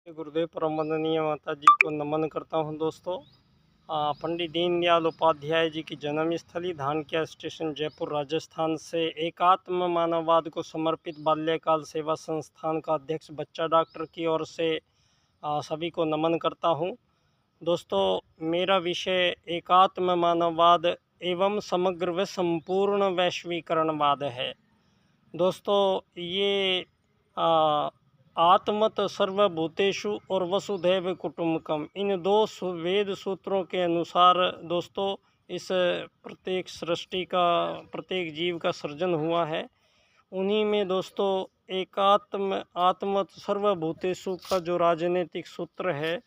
गुरुदेव परम वंदनीय माता जी को नमन करता हूं दोस्तों। पंडित दीनदयाल उपाध्याय जी की जन्मस्थली धानक्या स्टेशन जयपुर राजस्थान से एकात्म मानववाद को समर्पित बाल्यकाल सेवा संस्थान का अध्यक्ष बच्चा डॉक्टर की ओर से सभी को नमन करता हूं। दोस्तों, मेरा विषय एकात्म मानववाद एवं समग्र व संपूर्ण वैश्वीकरणवाद है। दोस्तों, ये आत्मत सर्वभूतेषु और वसुधैव कुटुम्बकम, इन दो वेद सूत्रों के अनुसार दोस्तों इस प्रत्येक सृष्टि का, प्रत्येक जीव का सृजन हुआ है। उन्हीं में दोस्तों आत्मत सर्वभूतेषु का जो राजनीतिक सूत्र है,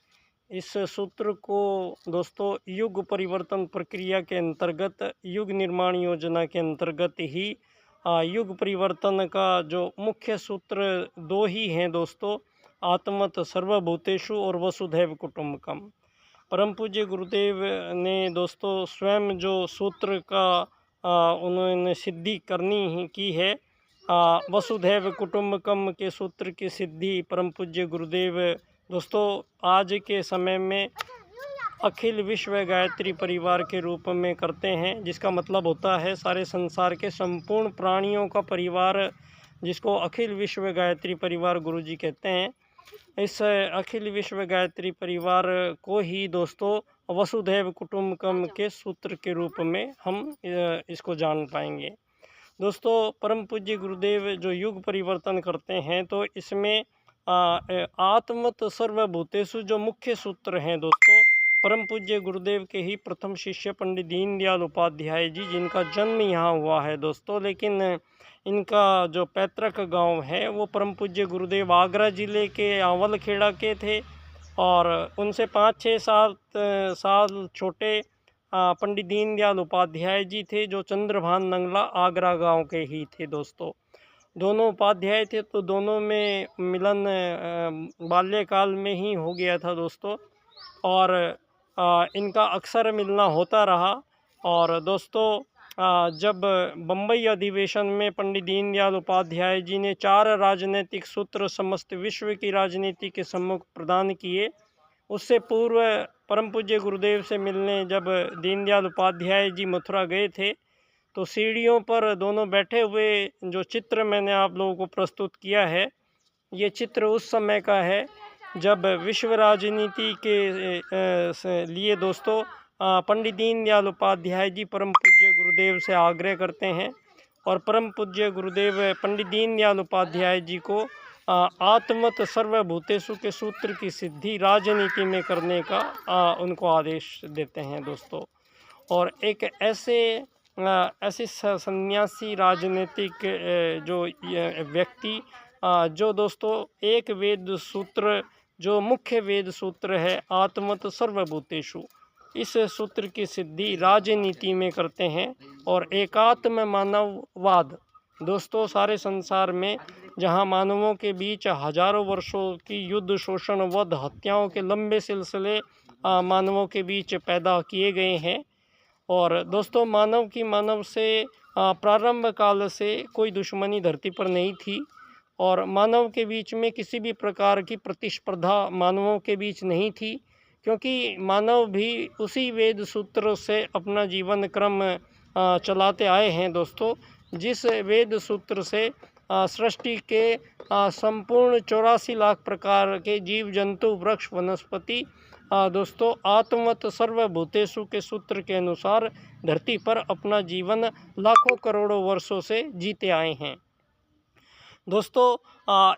इस सूत्र को दोस्तों युग परिवर्तन प्रक्रिया के अंतर्गत, युग निर्माण योजना के अंतर्गत ही युग परिवर्तन का जो मुख्य सूत्र दो ही हैं दोस्तों, आत्मत सर्वभूतेषु और वसुधैव कुटुम्बकम। परम पूज्य गुरुदेव ने दोस्तों स्वयं जो सूत्र का उन्होंने सिद्धि करनी की है, वसुधैव कुटुम्बकम के सूत्र की सिद्धि परम पूज्य गुरुदेव दोस्तों आज के समय में अखिल विश्व गायत्री परिवार के रूप में करते हैं, जिसका मतलब होता है सारे संसार के संपूर्ण प्राणियों का परिवार, जिसको अखिल विश्व गायत्री परिवार गुरुजी कहते हैं। इस अखिल विश्व गायत्री परिवार को ही दोस्तों वसुधैव कुटुम्बकम के सूत्र के रूप में हम इसको जान पाएंगे। दोस्तों, परम पूज्य गुरुदेव जो युग परिवर्तन करते हैं, तो इसमें आत्मत सर्वभूतेषु जो मुख्य सूत्र हैं दोस्तों, परम पूज्य गुरुदेव के ही प्रथम शिष्य पंडित दीनदयाल उपाध्याय जी, जिनका जन्म यहाँ हुआ है दोस्तों, लेकिन इनका जो पैतृक गांव है वो परम पूज्य गुरुदेव आगरा ज़िले के आंवलखेड़ा के थे, और उनसे 5-6 साल छोटे पंडित दीनदयाल उपाध्याय जी थे, जो चंद्रभान नंगला आगरा गांव के ही थे दोस्तों। दोनों उपाध्याय थे, तो दोनों में मिलन बाल्यकाल में ही हो गया था दोस्तों, और इनका अक्सर मिलना होता रहा। और दोस्तों जब बम्बई अधिवेशन में पंडित दीनदयाल उपाध्याय जी ने 4 राजनीतिक सूत्र समस्त विश्व की राजनीति के सम्मुख प्रदान किए, उससे पूर्व परम पूज्य गुरुदेव से मिलने जब दीनदयाल उपाध्याय जी मथुरा गए थे, तो सीढ़ियों पर दोनों बैठे हुए जो चित्र मैंने आप लोगों को प्रस्तुत किया है, ये चित्र उस समय का है जब विश्व राजनीति के लिए दोस्तों पंडित दीनदयाल उपाध्याय जी परम पूज्य गुरुदेव से आग्रह करते हैं, और परम पूज्य गुरुदेव पंडित दीनदयाल उपाध्याय जी को आत्मत सर्वभूतेषु के सूत्र की सिद्धि राजनीति में करने का उनको आदेश देते हैं दोस्तों। और एक ऐसे सन्यासी राजनीतिक जो व्यक्ति जो दोस्तों एक वेद सूत्र, जो मुख्य वेद सूत्र है आत्मत सर्वभूतेषु, इस सूत्र की सिद्धि राजनीति में करते हैं। और एकात्म मानववाद दोस्तों सारे संसार में, जहां मानवों के बीच हजारों वर्षों की युद्ध, शोषण, वध, हत्याओं के लंबे सिलसिले मानवों के बीच पैदा किए गए हैं, और दोस्तों मानव से प्रारंभ काल से कोई दुश्मनी धरती पर नहीं थी, और मानव के बीच में किसी भी प्रकार की प्रतिस्पर्धा मानवों के बीच नहीं थी, क्योंकि मानव भी उसी वेद सूत्र से अपना जीवन क्रम चलाते आए हैं दोस्तों, जिस वेद सूत्र से सृष्टि के संपूर्ण 84 लाख प्रकार के जीव जंतु, वृक्ष, वनस्पति दोस्तों आत्मत सर्वभूतेषु के सूत्र के अनुसार धरती पर अपना जीवन लाखों करोड़ों वर्षों से जीते आए हैं दोस्तों।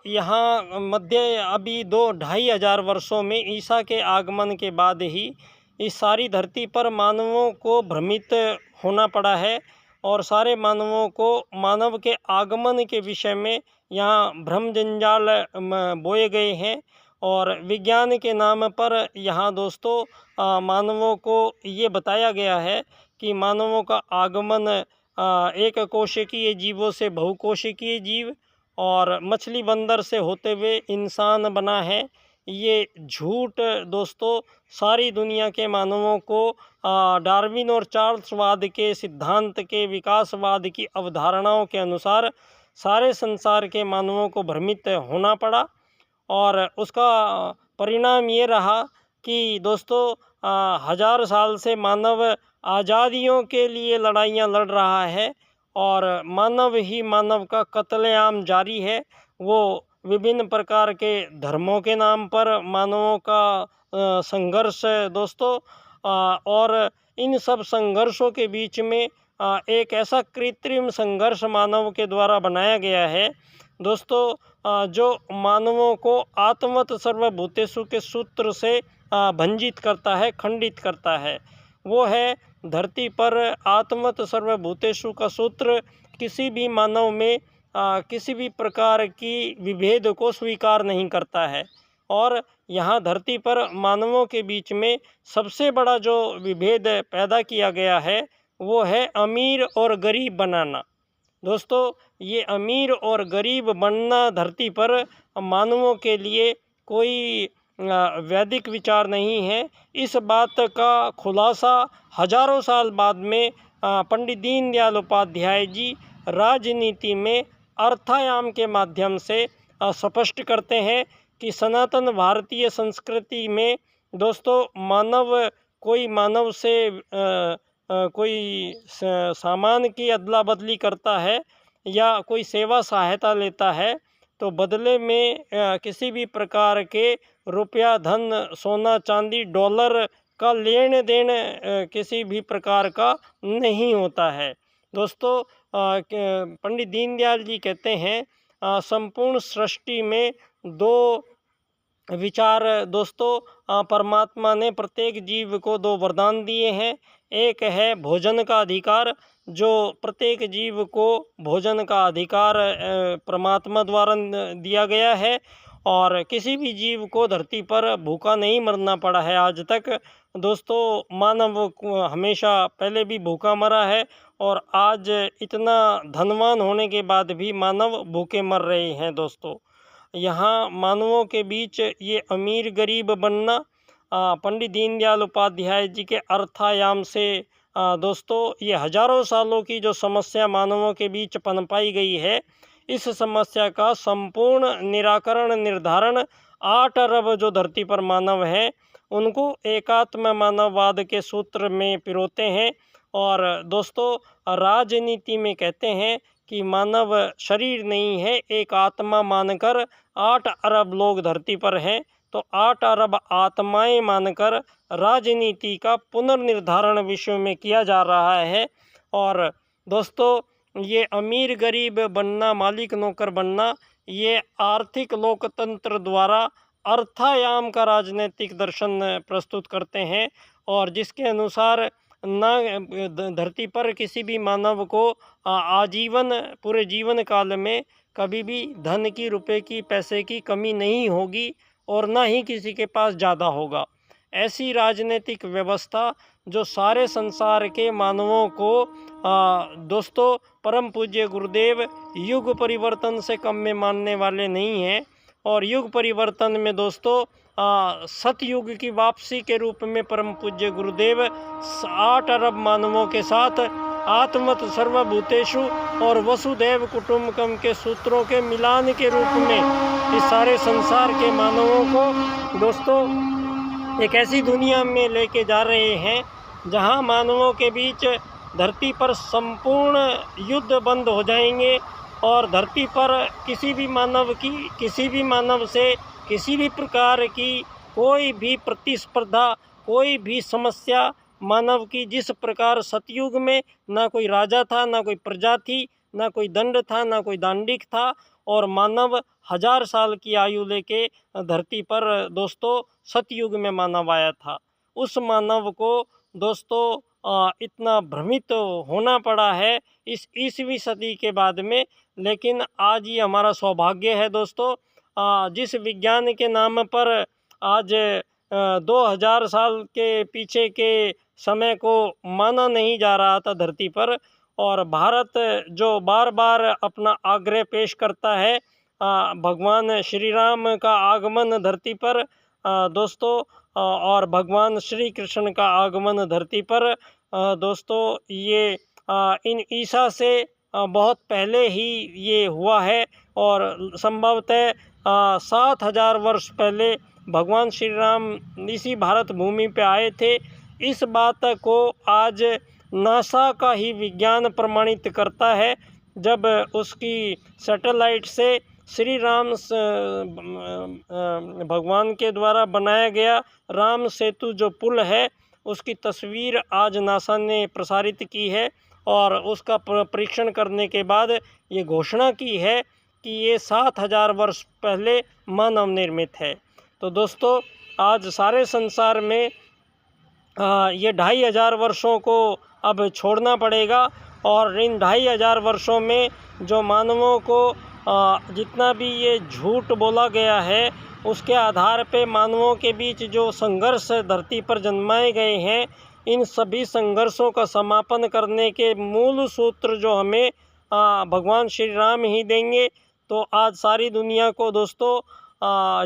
यहाँ मध्य अभी 2-2.5 हज़ार वर्षों में ईसा के आगमन के बाद ही इस सारी धरती पर मानवों को भ्रमित होना पड़ा है, और सारे मानवों को मानव के आगमन के विषय में यहाँ भ्रम जंजाल बोए गए हैं, और विज्ञान के नाम पर यहाँ दोस्तों मानवों को ये बताया गया है कि मानवों का आगमन एक कोशिकीय जीवों से बहुकोशिकीय जीव और मछली बंदर से होते हुए इंसान बना है। ये झूठ दोस्तों सारी दुनिया के मानवों को डार्विन और चार्ल्सवाद के सिद्धांत के, विकासवाद की अवधारणाओं के अनुसार सारे संसार के मानवों को भ्रमित होना पड़ा, और उसका परिणाम ये रहा कि दोस्तों हज़ार साल से मानव आज़ादियों के लिए लड़ाइयाँ लड़ रहा है और मानव ही मानव का कत्लेआम जारी है। वो विभिन्न प्रकार के धर्मों के नाम पर मानवों का संघर्ष है दोस्तों। और इन सब संघर्षों के बीच में एक ऐसा कृत्रिम संघर्ष मानव के द्वारा बनाया गया है दोस्तों, जो मानवों को आत्मवत सर्वभूतेषु के सूत्र से भंजित करता है, खंडित करता है। वो है धरती पर आत्मवत सर्वभूतेषु का सूत्र किसी भी मानव में किसी भी प्रकार की विभेद को स्वीकार नहीं करता है। और यहाँ धरती पर मानवों के बीच में सबसे बड़ा जो विभेद पैदा किया गया है वो है अमीर और गरीब बनाना। दोस्तों, ये अमीर और गरीब बनना धरती पर मानवों के लिए कोई वैदिक विचार नहीं है। इस बात का खुलासा हजारों साल बाद में पंडित दीनदयाल उपाध्याय जी राजनीति में अर्थायाम के माध्यम से स्पष्ट करते हैं कि सनातन भारतीय संस्कृति में दोस्तों कोई मानव से कोई सामान की अदला बदली करता है या कोई सेवा सहायता लेता है तो बदले में किसी भी प्रकार के रुपया, धन, सोना, चांदी, डॉलर का लेन देन किसी भी प्रकार का नहीं होता है। दोस्तों, पंडित दीनदयाल जी कहते हैं संपूर्ण सृष्टि में दो विचार दोस्तों परमात्मा ने प्रत्येक जीव को दो वरदान दिए हैं। एक है भोजन का अधिकार, जो प्रत्येक जीव को भोजन का अधिकार परमात्मा द्वारा दिया गया है और किसी भी जीव को धरती पर भूखा नहीं मरना पड़ा है आज तक। दोस्तों, मानव हमेशा पहले भी भूखा मरा है और आज इतना धनवान होने के बाद भी मानव भूखे मर रहे हैं। दोस्तों, यहाँ मानवों के बीच ये अमीर गरीब बनना पंडित दीनदयाल उपाध्याय जी के अर्थायाम से दोस्तों ये हजारों सालों की जो समस्या मानवों के बीच पनपाई गई है, इस समस्या का संपूर्ण निराकरण निर्धारण 8 अरब जो धरती पर मानव हैं उनको एकात्म मानववाद के सूत्र में पिरोते हैं। और दोस्तों, राजनीति में कहते हैं कि मानव शरीर नहीं है, एक आत्मा मानकर 8 अरब लोग धरती पर हैं, तो 8 अरब आत्माएं मानकर राजनीति का पुनर्निर्धारण विश्व में किया जा रहा है। और दोस्तों, ये अमीर गरीब बनना, मालिक नौकर बनना, ये आर्थिक लोकतंत्र द्वारा अर्थायाम का राजनीतिक दर्शन प्रस्तुत करते हैं और जिसके अनुसार न धरती पर किसी भी मानव को आजीवन पूरे जीवन काल में कभी भी धन की, रुपए की, पैसे की कमी नहीं होगी और ना ही किसी के पास ज़्यादा होगा। ऐसी राजनीतिक व्यवस्था जो सारे संसार के मानवों को दोस्तों परम पूज्य गुरुदेव युग परिवर्तन से कम में मानने वाले नहीं हैं। और युग परिवर्तन में दोस्तों सतयुग की वापसी के रूप में परम पूज्य गुरुदेव 8 अरब मानवों के साथ आत्मवत सर्वभूतेषु और वसुधैव कुटुम्बकम के सूत्रों के मिलान के रूप में इस सारे संसार के मानवों को दोस्तों एक ऐसी दुनिया में लेके जा रहे हैं जहां मानवों के बीच धरती पर संपूर्ण युद्ध बंद हो जाएंगे और धरती पर किसी भी मानव से किसी भी प्रकार की कोई भी प्रतिस्पर्धा, कोई भी समस्या मानव की जिस प्रकार सतयुग में ना कोई राजा था, ना कोई प्रजा थी, ना कोई दंड था, ना कोई दांडिक था और मानव 1000 साल की आयु लेके धरती पर दोस्तों सतयुग में मानव आया था। उस मानव को दोस्तों इतना भ्रमित होना पड़ा है इस 20वीं सदी के बाद में। लेकिन आज ये हमारा सौभाग्य है दोस्तों, जिस विज्ञान के नाम पर आज 2000 साल के पीछे के समय को माना नहीं जा रहा था धरती पर, और भारत जो बार बार अपना आग्रह पेश करता है भगवान श्री राम का आगमन धरती पर दोस्तों और भगवान श्री कृष्ण का आगमन धरती पर दोस्तों, ये इन ईसा से बहुत पहले ही ये हुआ है और संभवतः 7000 वर्ष पहले भगवान श्री राम इसी भारत भूमि पे आए थे। इस बात को आज नासा का ही विज्ञान प्रमाणित करता है, जब उसकी सैटेलाइट से श्री राम भगवान के द्वारा बनाया गया राम सेतु जो पुल है, उसकी तस्वीर आज नासा ने प्रसारित की है और उसका परीक्षण करने के बाद ये घोषणा की है कि ये 7000 वर्ष पहले मानव निर्मित है। तो दोस्तों, आज सारे संसार में ये 2500 वर्षों को अब छोड़ना पड़ेगा और इन 2500 वर्षों में जो मानवों को जितना भी ये झूठ बोला गया है, उसके आधार पे मानवों के बीच जो संघर्ष धरती पर जन्माए गए हैं, इन सभी संघर्षों का समापन करने के मूल सूत्र जो हमें भगवान श्री राम ही देंगे। तो आज सारी दुनिया को दोस्तों,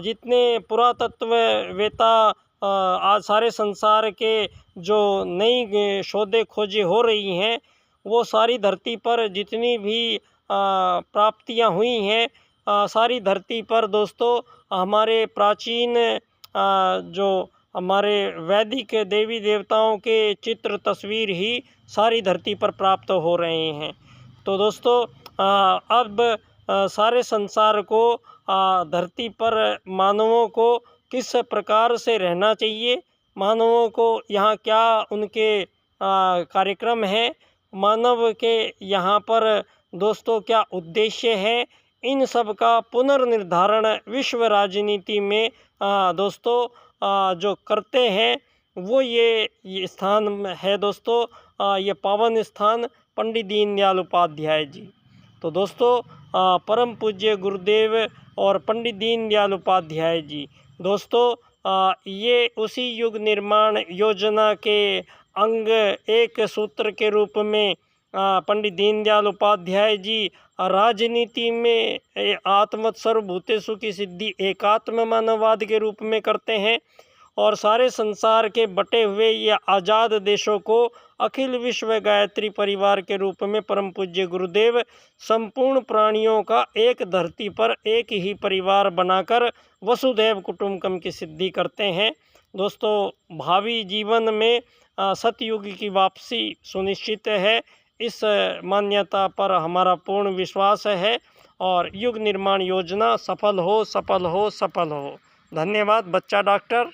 जितने पुरातत्ववेत्ता आज सारे संसार के जो नई शोधें खोजें हो रही हैं, वो सारी धरती पर जितनी भी प्राप्तियां हुई हैं, सारी धरती पर दोस्तों हमारे प्राचीन जो हमारे वैदिक देवी देवताओं के चित्र तस्वीर ही सारी धरती पर प्राप्त हो रहे हैं। तो दोस्तों, अब सारे संसार को धरती पर मानवों को किस प्रकार से रहना चाहिए, मानवों को यहाँ क्या उनके कार्यक्रम हैं, मानव के यहाँ पर दोस्तों क्या उद्देश्य है, इन सब का पुनर्निर्धारण विश्व राजनीति में दोस्तों जो करते हैं वो ये स्थान है दोस्तों, ये पावन स्थान पंडित दीनदयाल उपाध्याय जी। तो दोस्तों, परम पूज्य गुरुदेव और पंडित दीनदयाल उपाध्याय जी दोस्तों, ये उसी युग निर्माण योजना के अंग एक सूत्र के रूप में पंडित दीनदयाल उपाध्याय जी राजनीति में आत्मत सर्वभूतेषु की सिद्धि एकात्म मानववाद के रूप में करते हैं और सारे संसार के बटे हुए ये आज़ाद देशों को अखिल विश्व गायत्री परिवार के रूप में परम पूज्य गुरुदेव संपूर्ण प्राणियों का एक धरती पर एक ही परिवार बनाकर वसुधैव कुटुंबकम की सिद्धि करते हैं। दोस्तों, भावी जीवन में सतयुग की वापसी सुनिश्चित है, इस मान्यता पर हमारा पूर्ण विश्वास है और युग निर्माण योजना सफल हो, सफल हो, सफल हो। धन्यवाद बच्चा डॉक्टर।